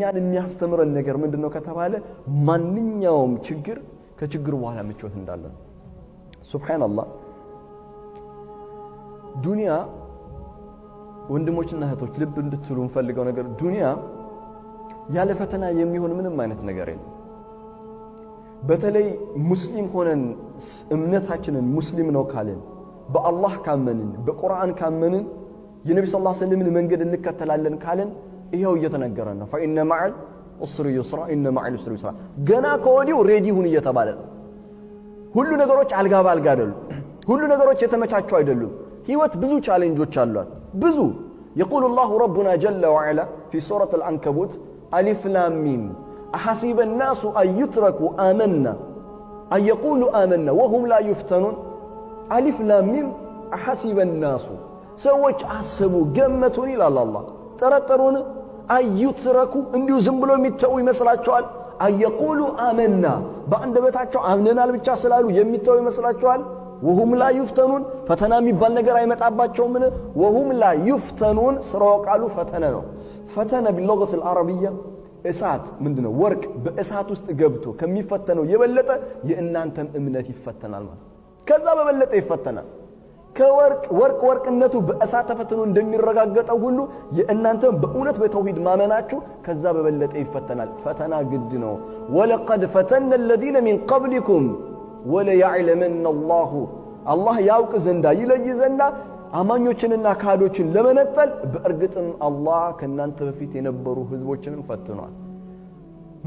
እኛን የሚያስተምረን ነገር ምንድነው ከተባለ ማንኛውም ችግር ከችግሩ በኋላ ምቾት እንዳለ ነው። ሱብሃንአላህ ዱንያ ወንድሞችና እህቶች ልብ እንድትሉ እንፈልገው ነገር ዱንያ ያለ ፈተና የሚሆን ምንም አይነት ነገር የለም። በተለይ ሙስሊም ሆነን እምነታችንን ሙስሊም ነው ካለን በአላህ ካመንን በቁርአን ካመንን የነብዩ ሰለላሁ ዐለይሂ ወሰለም መንገድ እንከተላለን ካለን ይሄው እየተነገረን ነው። ፈኢነ መዐል ዑስሪ ዩስራ ኢነ መዐል ዑስሪ ዩስራ ገና ከወዲሁ ሬዲ ሁን እየተባለ ነው። ሁሉ ነገሮች አልጋ ባልጋ አይደሉም። ሁሉ ነገሮች የተመቻቹ አይደሉም። ህይወት ብዙ ቻሌንጆች አሏት። ብዙ يقول الله ربنا جل وعلا في سورة العنكبوت ألف لام ميم أحسب الناس أن يتركوا آمنا أن يقولوا آمنا وهم لا يفتنون ألف لام ميم أحسب الناس سوّج أحسبوا جمتون إلى الله ترترون أن يتركوا انديو زنبلو ميتوي مسلاتشوال أن يقولوا آمنا بأن دبتاتشو آمننا لبتشا سلالو يميتوي مسلاتشوال وهم لا يفتنون فتنا የሚባል ነገር አይመጣባቸውም وهم لا يفتنون ስራው ቃሉ ፈተና ነው ፈተና باللغة العربية እሳት ምንድነው ወርቅ በእሳት ውስጥ ገብቶ ከሚፈተነው የበለጠ የእናንተም እምነት ይፈተናል ማለት ከዛ በበለጠ ይፈተናል ወርቅነቱ በእሳት ተፈትኖ እንደሚረጋገጠው ሁሉ የእናንተም በእውነት በተውሂድ ማመናችሁ ከዛ በበለጠ ይፈተናል ፈተና ግድ ነው ولقد فتنا الذين من قبلكم ولا يعلمن الله ያውቅ ዘንዳ ይለይ ዘንዳ አማኞችንና ካዶችን ለመነጠል በእርግጥም አላህ ከናንተ በፊት የነበሩ ህዝቦችንም ፈትኗል።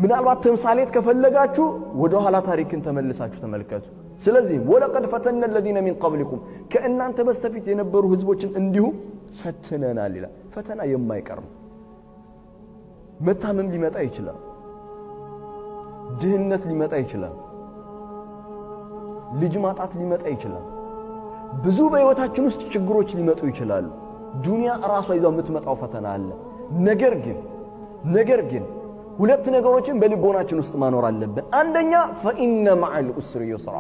ምናልባት ተምሳሌት ከፈለጋችሁ ወደ ኋላ ታሪክን ተመልሳችሁ ተመልከቱ። ስለዚህ ወለቀድ ፈተና الذين من قبلكم ከእናንተ በስተፊት የነበሩ ህዝቦችን እንዲሁ ፈትነናል ይላል። ፈተና የማይቀር ነው። መታመም ሊመጣ ይችላል። ድህነት ሊመጣ ይችላል። ልጅ ማጣት ሊመጣ ይችላል። ብዙ በህይወታችን ውስጥ ችግሮች ሊመጡ ይችላሉ። ዱንያ ራሷ ይዛው የምትመጣው ፈተና አለ። ነገር ግን ሁለት ነገሮችን በልቦናችን ውስጥ ማኖር አለብን። አንደኛ ፈኢነ መዐል ዑስሪ ዩስራ